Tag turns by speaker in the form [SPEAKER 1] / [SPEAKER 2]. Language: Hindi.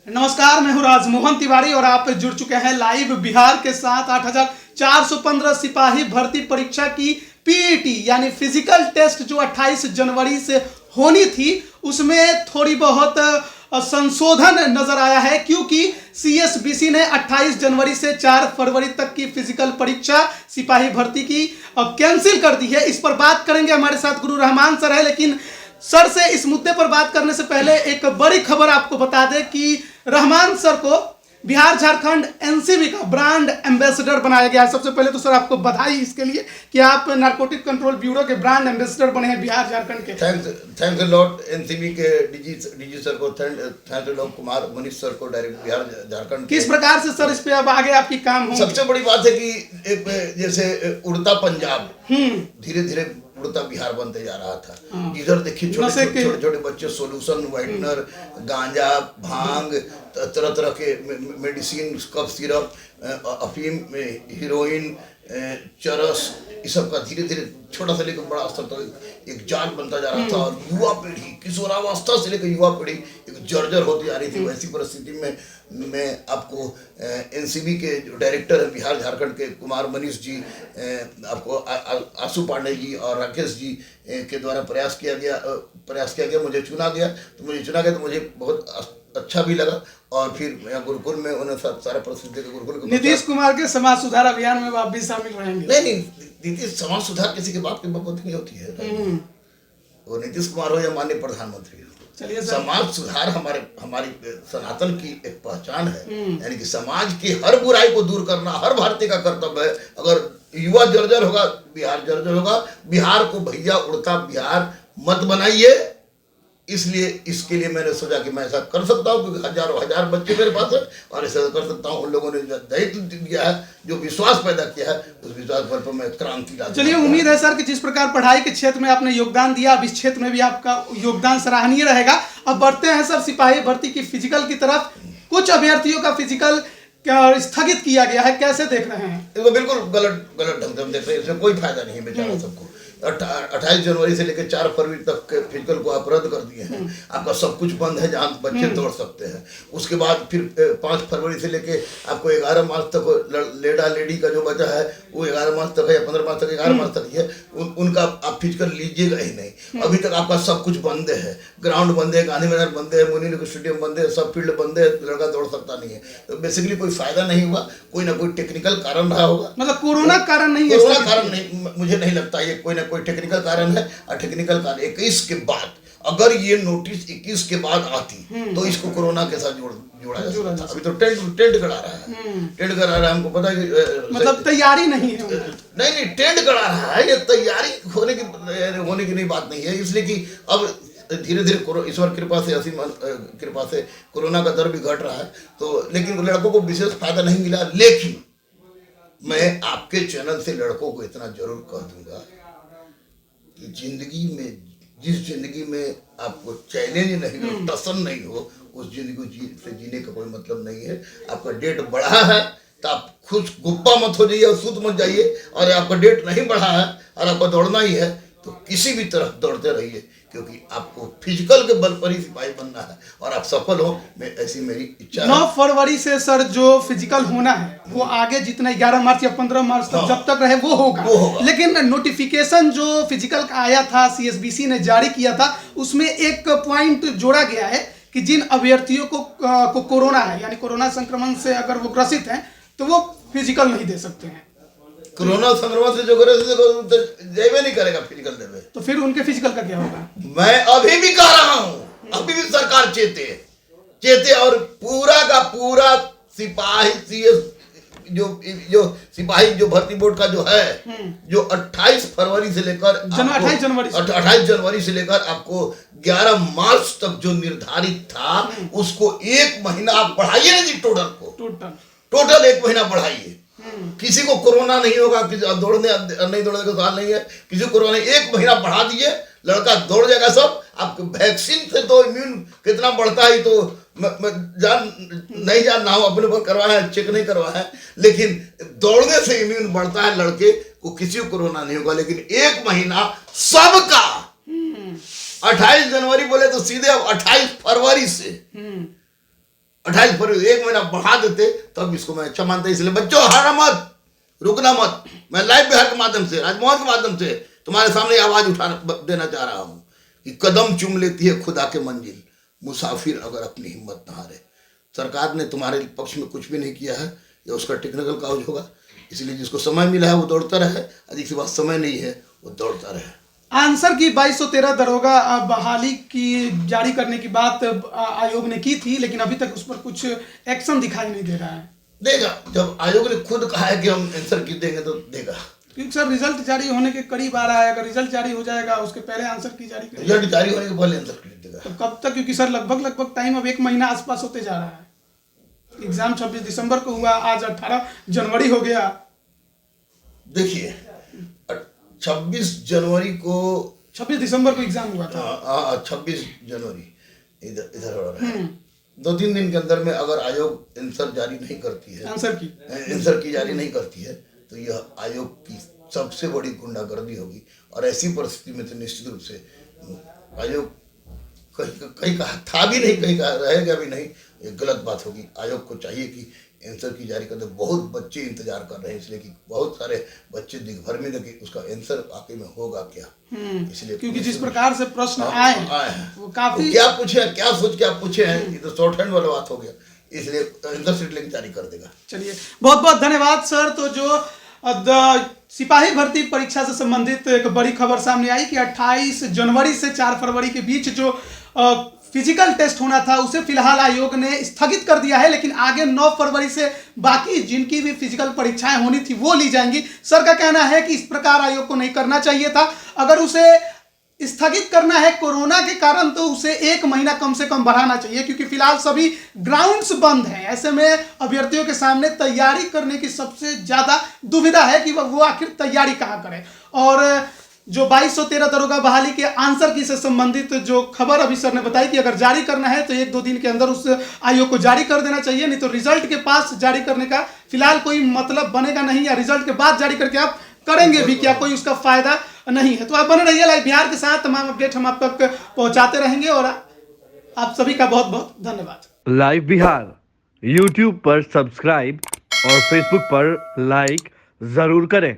[SPEAKER 1] नमस्कार, मैं हूं राजमोहन तिवारी और आप जुड़ चुके हैं लाइव बिहार के साथ। 8,415 सिपाही भर्ती परीक्षा की पीईटी यानी फिजिकल टेस्ट जो 28 जनवरी से होनी थी उसमें थोड़ी बहुत संशोधन नजर आया है, क्योंकि सीएसबीसी ने 28 जनवरी से 4 फरवरी तक की फिजिकल परीक्षा सिपाही भर्ती की कैंसिल कर दी है। इस पर बात करेंगे, हमारे साथ गुरु रहमान सर है। लेकिन सर से इस मुद्दे पर बात करने से पहले एक बड़ी खबर आपको बता दें कि रहमान सर को बिहार झारखंड एनसीबी का ब्रांड एम्बेसडर बनाया गया है। सबसे पहले तो सर आपको बधाई इसके लिए कि आप नारकोटिक कंट्रोल ब्यूरो के ब्रांड एम्बेसडर बने हैं बिहार झारखंड के।
[SPEAKER 2] थैंक्स अ लॉट एनसीबी के डीजी सर को, thanks a lot Kumar Manish sir को, डायरेक्ट बिहार झारखंड।
[SPEAKER 1] किस प्रकार से सर इस पे अब आगे आपकी काम हो?
[SPEAKER 2] सबसे बड़ी बात है कि एक जैसे उड़ता पंजाब धीरे धीरे उड़ता बिहार बनते जा रहा था। इधर देखिए छोटे छोटे बच्चे सोल्यूशन, व्हाइटनर, गांजा, भांग, तरह तरह के मेडिसिन, कफ सिरप, अफीम, हीरोइन, चरस, इस सब का धीरे धीरे छोटा से लेकर बड़ा स्तर तक एक जाल बनता जा रहा था। और युवा पीढ़ी, किशोरावस्था से लेकर युवा पीढ़ी एक जर्जर होती जा रही थी। वैसी परिस्थिति में मैं आपको एनसीबी के जो डायरेक्टर हैं बिहार झारखंड के कुमार मनीष जी, आपको आशु पांडे जी और राकेश जी के द्वारा प्रयास किया गया, मुझे चुना गया तो मुझे बहुत अच्छा भी लगा। और फिर यहाँ गुरुकुल में उन्हें सारा प्रसिद्ध गुरुकुल
[SPEAKER 1] नीतीश कुमार के समाज सुधार अभियान में आप भी शामिल रहेंगे?
[SPEAKER 2] नहीं, नीतीश समाज सुधार किसी के बाप की बकौती नहीं होती है। वो नीतीश कुमार हो या माननीय प्रधानमंत्री हो,
[SPEAKER 1] चलिए
[SPEAKER 2] समाज सुधार हमारी सनातन की एक पहचान है। यानी कि समाज की हर बुराई को दूर करना हर भारतीय का कर्तव्य है। अगर युवा जर्जर होगा, बिहार जर्जर होगा। बिहार को भैया उड़ता बिहार मत बनाइए। इसलिए इसके लिए मैंने सोचा कि मैं ऐसा कर सकता हूँ, क्योंकि हजारों हजार बच्चे मेरे पास है और ऐसा कर सकता हूँ। उन लोगों ने जो दायित्व दिया है, जो विश्वास पैदा किया है, उस विश्वास पर मैं क्रांति ला।
[SPEAKER 1] चलिए, उम्मीद है सर कि जिस प्रकार पढ़ाई के क्षेत्र में आपने योगदान दिया, अब इस क्षेत्र में भी आपका योगदान सराहनीय रहेगा। अब बढ़ते हैं सर सिपाही भर्ती की फिजिकल की तरफ। कुछ अभ्यर्थियों का फिजिकल स्थगित किया गया है, कैसे देख रहे हैं?
[SPEAKER 2] इसको बिल्कुल गलत ढंग से देख रहे हैं। इसमें कोई फायदा नहीं है बेचारा सबको। 28 जनवरी से लेकर 4 फरवरी तक के फिजिकल को आप रद्द कर दिए हैं। आपका सब कुछ बंद है जहाँ बच्चे दौड़ सकते हैं। उसके बाद फिर 5 फरवरी से लेके आपको 11 मार्च तक लेडा लेडी का जो बचा है वो 11 मार्च तक है या 15 मार्च तक, 11 मार्च तक ही है। उनका आप फिजिकल लीजिएगा ही नहीं। अभी तक आपका सब कुछ बंद है। ग्राउंड बंद है, गांधी मैदान बंद है, मुनि स्टेडियम बंद है, सब फील्ड बंद है। लड़का दौड़ सकता नहीं है। तो बेसिकली कोई फायदा नहीं हुआ। कोई ना कोई टेक्निकल कारण रहा होगा।
[SPEAKER 1] मतलब कोरोना कारण नहीं है?
[SPEAKER 2] कोरोना कारण नहीं, मुझे नहीं लगता। ये कोई ना कोई टेक्निकल कारण है। और टेक्निकल कारण 21 के बाद, अगर ये नोटिस 21 के बाद आती तो इसको कोरोना के साथ जोड़ा जा सकता। अभी तो टेंट करा रहा है। टेंट करा रहा है, हमको पता है।
[SPEAKER 1] मतलब तैयारी नहीं है?
[SPEAKER 2] नहीं, टेंट करा रहा है। ये तैयारी होने की नहीं बात नहीं है। इसलिए कि अब धीरे धीरे ईश्वर कृपा से, असीम कृपा से कोरोना का दर भी घट रहा है। तो लेकिन लड़कों को विशेष फायदा नहीं मिला। लेकिन मैं आपके चैनल से लड़कों को इतना जरूर कह दूंगा कि जिंदगी में, जिस जिंदगी में आपको चैलेंज नहीं हो, टसन नहीं हो, उस जिंदगी से जीने का कोई मतलब नहीं है। आपका डेट बढ़ा है तो आप खुद गुप्पा मत हो जाइए और सूत मत जाइए। और आपका डेट नहीं बढ़ा है और आपको दौड़ना ही है तो किसी भी तरफ दौड़ते रहिए, क्योंकि आपको फिजिकल के बल पर ही सिपाही बनना है और आप सफल हो। ऐसी मेरी इच्छा है।
[SPEAKER 1] 9 फरवरी से सर जो फिजिकल होना है वो आगे जितना 11 मार्च या 15 मार्च तक जब तक रहे वो होगा। लेकिन नोटिफिकेशन जो फिजिकल का आया था, सीएसबीसी ने जारी किया था, उसमें एक पॉइंट जोड़ा गया है कि जिन अभ्यर्थियों को कोरोना है, यानी कोरोना संक्रमण से अगर वो ग्रसित हैं तो वो फिजिकल नहीं दे सकते हैं।
[SPEAKER 2] कोरोना संक्रमण से जो जेबे नहीं करेगा फिजिकल देवे, तो
[SPEAKER 1] फिर उनके फिजिकल का क्या होगा?
[SPEAKER 2] मैं अभी भी कह रहा हूँ, अभी भी सरकार चेते और पूरा का पूरा सिपाही जो सिपाही जो भर्ती बोर्ड का जो है, जो 28 फरवरी से लेकर 28 जनवरी से लेकर आपको 11 मार्च तक जो निर्धारित था, उसको 1 महीना आप बढ़ाइए ना जी। टोटल 1 महीना बढ़ाइए। किसी को कोरोना नहीं होगा, दौड़ने नहीं दौड़ने का सवाल नहीं है। किसी को कोरोना 1 महीना बढ़ा दीजिए, लड़का दौड़ जाएगा सब। आपको वैक्सीन से तो इम्यून कितना बढ़ता है तो नहीं जानना हो, अपने पर करवाया है, चेक नहीं करवाया है, लेकिन दौड़ने से इम्यून बढ़ता है। लड़के को किसी को कोरोना नहीं होगा। लेकिन 1 महीना सबका 28 जनवरी बोले तो सीधे अब 28 फरवरी से 28 फरवरी 1 महीना बढ़ा देते तब इसको मैं अच्छा मानता। इसलिए बच्चों हारा मत, रुकना मत। मैं लाइव बिहार के माध्यम से, राजमोहन के माध्यम से तुम्हारे सामने आवाज उठा देना चाह रहा हूँ कि कदम चूम लेती है खुदा के मंजिल, मुसाफिर अगर अपनी हिम्मत न हारे। सरकार ने तुम्हारे पक्ष में कुछ भी नहीं किया है, ये उसका टेक्निकल काउज होगा। इसलिए जिसको समय मिला है वो दौड़ता रहे, अधिक से बात समय नहीं है वो दौड़ता रहे।
[SPEAKER 1] आंसर की 2213 दरोगा बहाली की जारी करने की बात आयोग ने की थी, लेकिन अभी तक उस पर कुछ एक्शन दिखाई नहीं दे रहा है।
[SPEAKER 2] देगा, जब आयोग ने खुद कहा है कि हम आंसर की देंगे तो देगा।
[SPEAKER 1] क्योंकि सर रिजल्ट जारी होने के करीब आ रहा है, अगर रिजल्ट जारी हो जाएगा उसके पहले आंसर की जारी करेगा।
[SPEAKER 2] रिजल्ट जारी होने के पहले आंसर की देगा।
[SPEAKER 1] तो कब तक? क्योंकि सर लगभग टाइम अब 1 महीना आसपास होते जा रहा है। एग्जाम 26 दिसंबर को हुआ, आज 18 जनवरी हो गया।
[SPEAKER 2] देखिए 26 जनवरी को
[SPEAKER 1] 26 दिसंबर को एग्जाम हुआ था।
[SPEAKER 2] 26 जनवरी इधर हो रहा है। 2-3 दिन के अंदर में अगर आयोग आंसर जारी नहीं करती है, आंसर की जारी नहीं करती है, तो यह आयोग की सबसे बड़ी गुंडागर्दी होगी। और ऐसी परिस्थिति में तो निश्चित रूप से आयोग कहीं कहा था भी नहीं, कहीं कहा रहेगा भी नहीं, ये गलत बात होगी। आयोग को चाहिए कि आंसर की जारी कर दे। बहुत बच्चे इंतजार कर रहे हैं, इसलिए कि बहुत सारे बच्चे दिग्भर में कि उसका आंसर आखिर में होगा क्या। इसलिए
[SPEAKER 1] क्योंकि जिस प्रकार से प्रश्न आए वो काफी
[SPEAKER 2] क्या पूछे, क्या सोच के आप पूछे हैं, ये तो शॉर्ट हैंड वाला बात हो गया। इसलिए आंसर शीट लेकर जारी कर देगा।
[SPEAKER 1] चलिए, बहुत बहुत धन्यवाद सर। तो जो सिपाही भर्ती परीक्षा से संबंधित एक बड़ी खबर सामने आई कि 28 जनवरी से 4 फरवरी के बीच जो फिजिकल टेस्ट होना था उसे फिलहाल आयोग ने स्थगित कर दिया है, लेकिन आगे 9 फरवरी से बाकी जिनकी भी फिजिकल परीक्षाएं होनी थी वो ली जाएंगी। सर का कहना है कि इस प्रकार आयोग को नहीं करना चाहिए था। अगर उसे स्थगित करना है कोरोना के कारण तो उसे 1 महीना कम से कम बढ़ाना चाहिए, क्योंकि फिलहाल सभी ग्राउंड्स बंद हैं। ऐसे में अभ्यर्थियों के सामने तैयारी करने की सबसे ज्यादा दुविधा है कि वो आखिर तैयारी कहाँ करें। और जो 2213 दरोगा बहाली के आंसर की से संबंधित जो खबर अभी सर ने बताई कि अगर जारी करना है तो 1-2 दिन के अंदर उस आयोग को जारी कर देना चाहिए, नहीं तो रिजल्ट के पास जारी करने का फिलहाल कोई मतलब बनेगा नहीं, या रिजल्ट के बाद जारी करके आप करेंगे भी क्या, कोई उसका फायदा नहीं है। तो आप बने रहिए लाइव बिहार के साथ, तमाम अपडेट हम आप तक पहुंचाते रहेंगे और आप सभी का बहुत बहुत धन्यवाद।
[SPEAKER 3] लाइव बिहार YouTube पर सब्सक्राइब और Facebook पर लाइक जरूर करें।